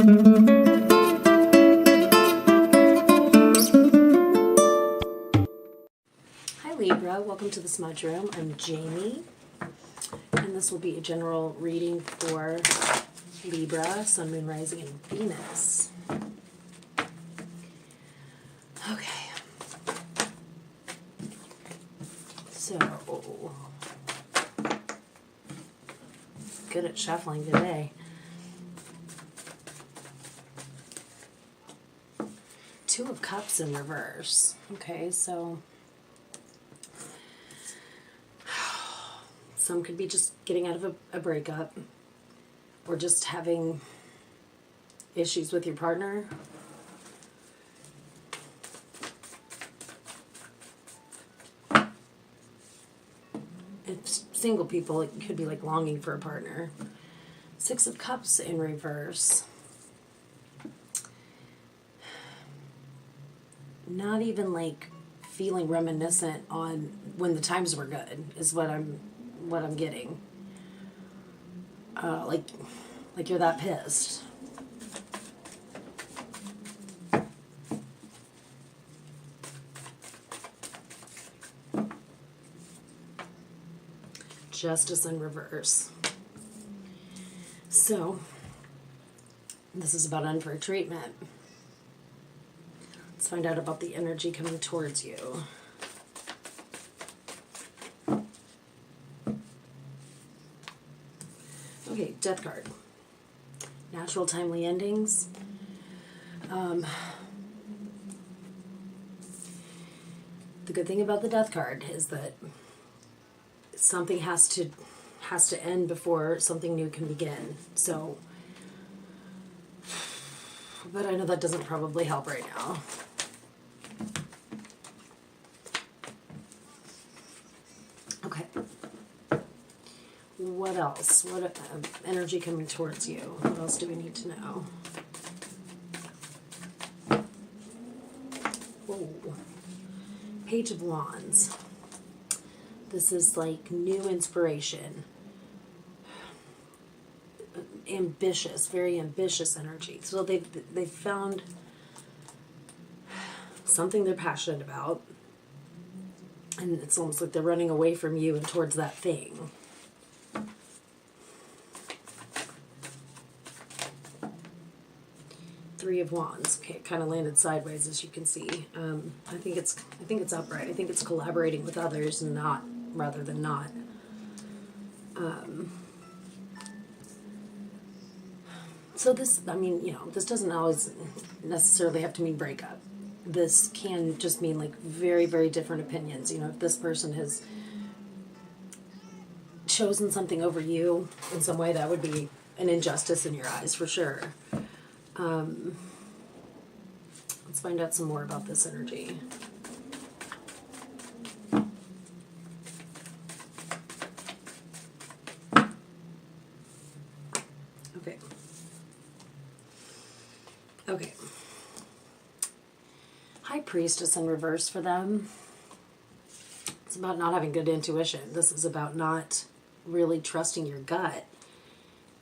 Hi Libra, welcome to the Smudge Room. I'm Jamie, and this will be a general reading for Libra, Sun, Moon, Rising, and Venus. Okay. So, good at shuffling today. Two of Cups in reverse. Okay, so some could be just getting out of a breakup, or just having issues with your partner. If single people, it could be like longing for a partner. Six of Cups in reverse. Not even like feeling reminiscent on when the times were good is what I'm getting. Like you're that pissed. Justice in reverse. So, this is about unfair treatment. Let's find out about the energy coming towards you. Okay, Death card. Natural, timely endings. The good thing about the Death card is that something has to end before something new can begin. So, but I know that doesn't probably help right now. Okay. What else? What energy coming towards you? What else do we need to know? Whoa. Page of Wands. This is like new inspiration. Ambitious, very ambitious energy. So they've found something they're passionate about, and it's almost like they're running away from you and towards that thing. Three of Wands. Okay, it kind of landed sideways, as you can see. I think it's upright. I think it's collaborating with others, and not rather than not. So this, I mean, you know, this doesn't always necessarily have to mean breakup. This can just mean like very, very different opinions. You know, if this person has chosen something over you in some way, that would be an injustice in your eyes for sure. Let's find out some more about this energy. Okay. Okay. High Priestess in reverse for them. It's about not having good intuition. This is about not really trusting your gut.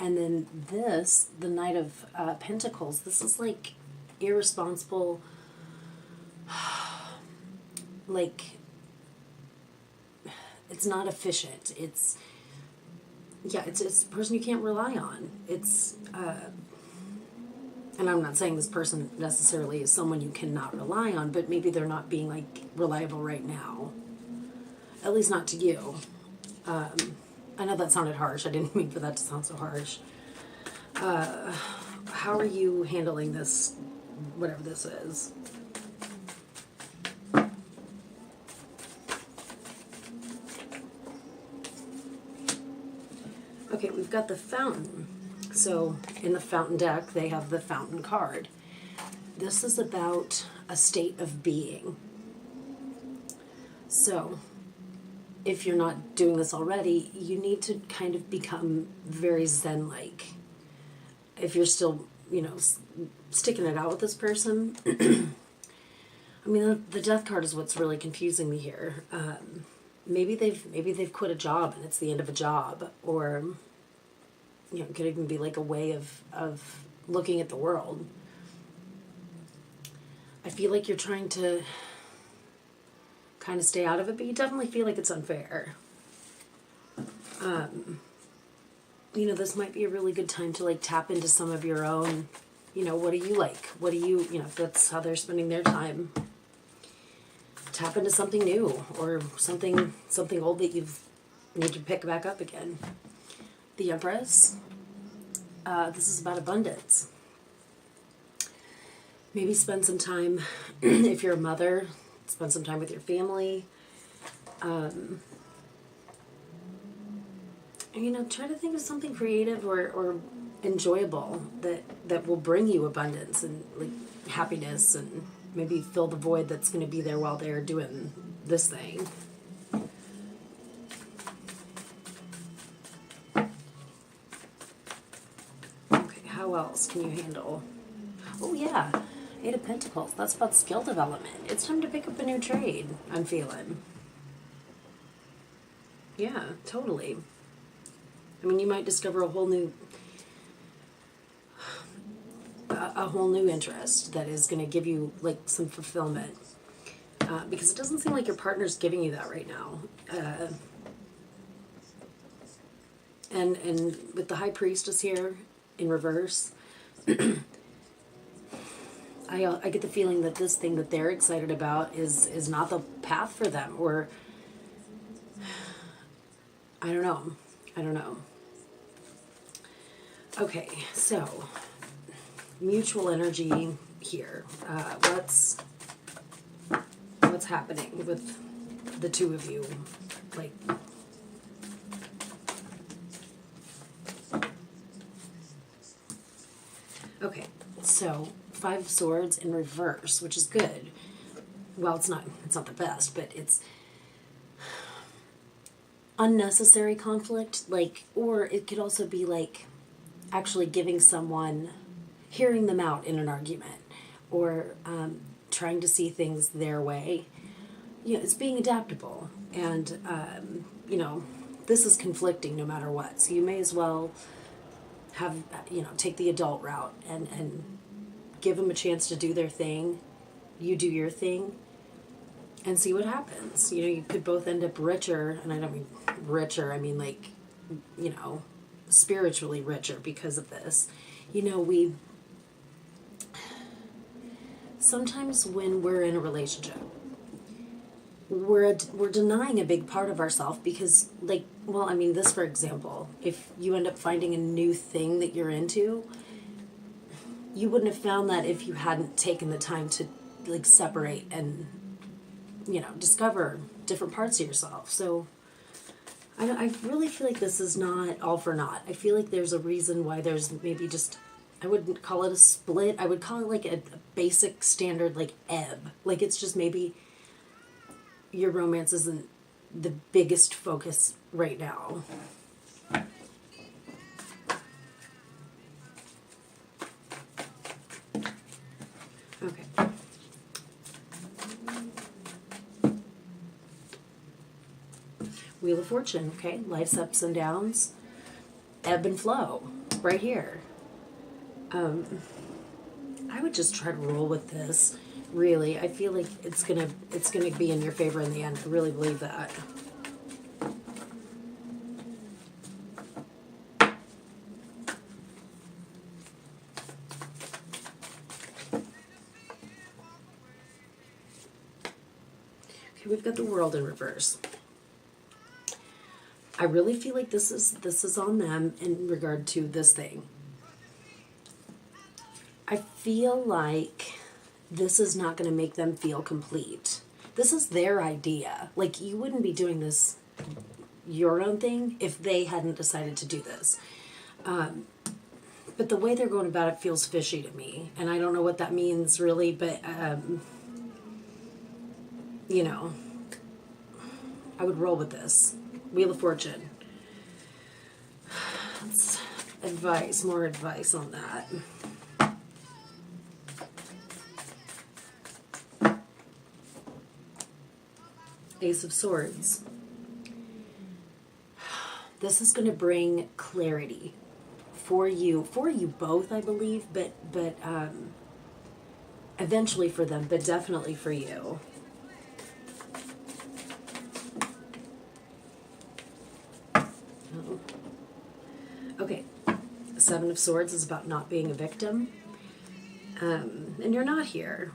And then this, the Knight of Pentacles, this is like irresponsible, like, it's not efficient. It's a person you can't rely on. It's, and I'm not saying this person necessarily is someone you cannot rely on, but maybe they're not being like reliable right now. At least not to you. I know that sounded harsh. I didn't mean for that to sound so harsh. How are you handling this, whatever this is? Okay, we've got the Fountain. So in the Fountain deck, they have the Fountain card. This is about a state of being. So if you're not doing this already, you need to kind of become very Zen-like. If you're still, you know, sticking it out with this person. I mean, the Death card is what's really confusing me here. Maybe they've quit a job and it's the end of a job, or you know, it could even be like a way of looking at the world. I feel like you're trying to kind of stay out of it, but you definitely feel like it's unfair. This might be a really good time to like tap into some of your own, what do you like? What do you, if that's how they're spending their time, tap into something new or something old that you've need to pick back up again. The Empress, this is about abundance. Maybe spend some time, if you're a mother, spend some time with your family. Try to think of something creative or enjoyable that will bring you abundance and like happiness, and maybe fill the void that's going to be there while they're doing this thing. Okay, how else can you handle? Oh yeah, Eight of Pentacles. That's about skill development. It's time to pick up a new trade, I'm feeling. Yeah, totally. I mean, you might discover a whole new interest that is going to give you like some fulfillment, because it doesn't seem like your partner's giving you that right now. And with the High Priestess here in reverse, I get the feeling that this thing that they're excited about is not the path for them, or I don't know. Okay, so mutual energy here. What's happening with the two of you? Like, okay, so Five of Swords in reverse, which is good. Well, it's not the best, but it's unnecessary conflict, like, or it could also be like actually giving someone, hearing them out in an argument, or trying to see things their way. It's being adaptable, and this is conflicting no matter what, so you may as well have, take the adult route and give them a chance to do their thing, you do your thing, and see what happens. You could both end up richer, and I don't mean richer, I mean like, spiritually richer because of this. We sometimes when we're in a relationship, we're denying a big part of ourselves because, like, well, I mean, this for example, if you end up finding a new thing that you're into, you wouldn't have found that if you hadn't taken the time to like separate and discover different parts of yourself. So I really feel like this is not all for naught. I feel like there's a reason why there's maybe just, I wouldn't call it a split, I would call it like a basic standard like ebb. Like, it's just maybe your romance isn't the biggest focus right now. Okay. Wheel of Fortune, okay? Life's ups and downs, ebb and flow, right here. I would just try to roll with this. Really, I feel like it's gonna be in your favor in the end. I really believe that. Okay, we've got the World in reverse. I really feel like this is on them in regard to this thing. I feel like this is not going to make them feel complete. This is their idea. Like, you wouldn't be doing this your own thing if they hadn't decided to do this. But the way they're going about it feels fishy to me. And I don't know what that means really, but, I would roll with this. Wheel of Fortune. Let's more advice on that. Ace of Swords. This is going to bring clarity for you both, I believe, but eventually for them, but definitely for you. Oh. Okay, Seven of Swords is about not being a victim, and you're not here.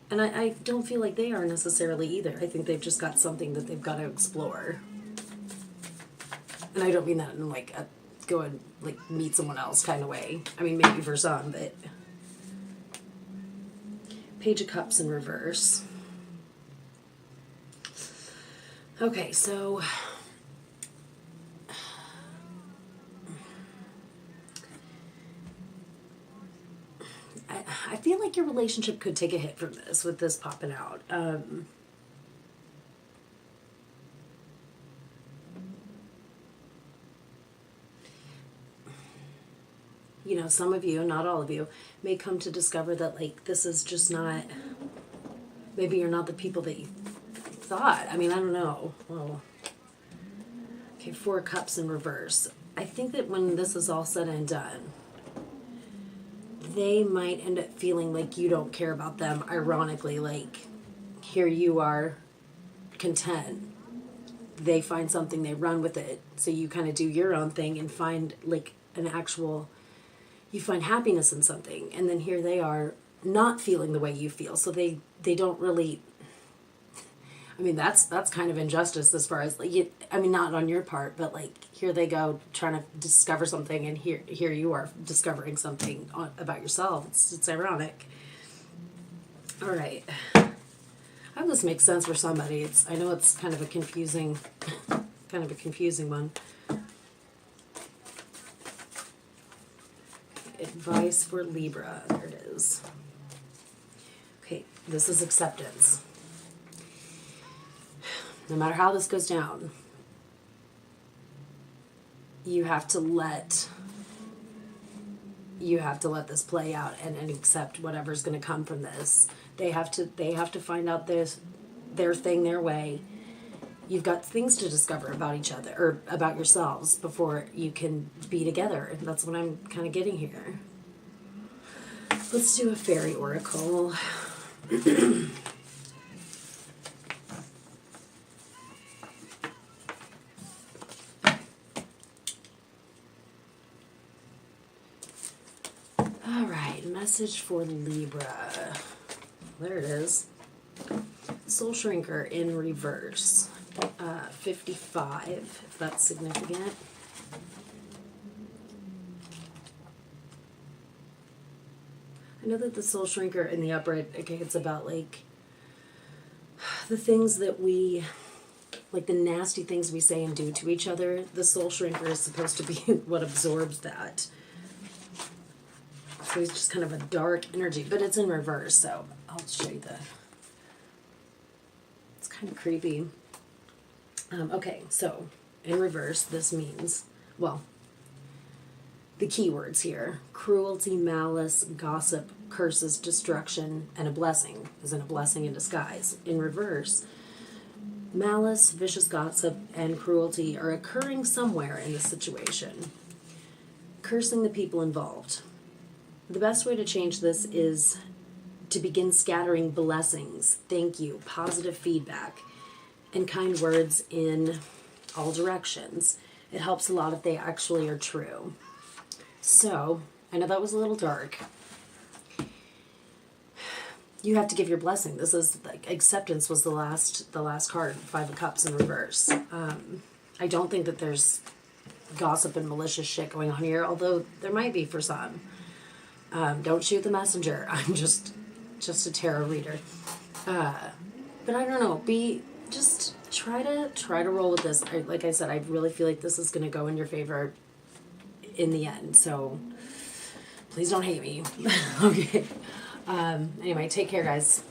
And I don't feel like they are necessarily either. I think they've just got something that they've got to explore. And I don't mean that in like a go and like meet someone else kind of way. I mean, maybe for some, but Page of Cups in reverse. Okay, so I feel like your relationship could take a hit from this, with this popping out. You know, some of you, not all of you, may come to discover that, like, this is just not, maybe you're not the people that you thought. I mean, I don't know. Well, okay, Four of Cups in reverse. I think that when this is all said and done, they might end up feeling like you don't care about them. Ironically, like, here you are content. They find something, they run with it. So you kind of do your own thing and find like an actual, you find happiness in something. And then here they are not feeling the way you feel. So they don't really, I mean, that's kind of injustice as far as like, I mean, not on your part, but like here they go trying to discover something, and here you are discovering something about yourself. It's ironic. All right. I hope this makes sense for somebody. I know it's kind of a confusing one. Advice for Libra. There it is. Okay, this is acceptance. No matter how this goes down, you have to let this play out and accept whatever's going to come from this. They have to find out their thing, their way. You've got things to discover about each other or about yourselves before you can be together. That's what I'm kind of getting here. Let's do a fairy oracle. All right, message for Libra. There it is. Soul Shrinker in reverse. 55, if that's significant. I know that the Soul Shrinker in the upright, okay, it's about like the things that we, like the nasty things we say and do to each other. The Soul Shrinker is supposed to be what absorbs that. So it's just kind of a dark energy, but it's in reverse, so I'll show you it's kind of creepy. Okay, so in reverse, this means, well, the keywords here: cruelty, malice, gossip, curses, destruction, and a blessing, as in a blessing in disguise. In reverse, malice, vicious gossip, and cruelty are occurring somewhere in the situation, cursing the people involved. The best way to change this is to begin scattering blessings, thank you, positive feedback, and kind words in all directions. It helps a lot if they actually are true. So, I know that was a little dark. You have to give your blessing. This is like acceptance was the last card, Five of Cups in reverse. I don't think that there's gossip and malicious shit going on here, although there might be for some. Don't shoot the messenger. I'm just a tarot reader. But I don't know. Just try to roll with this. Like I said, I really feel like this is going to go in your favor in the end. So please don't hate me. Okay. Anyway, take care, guys.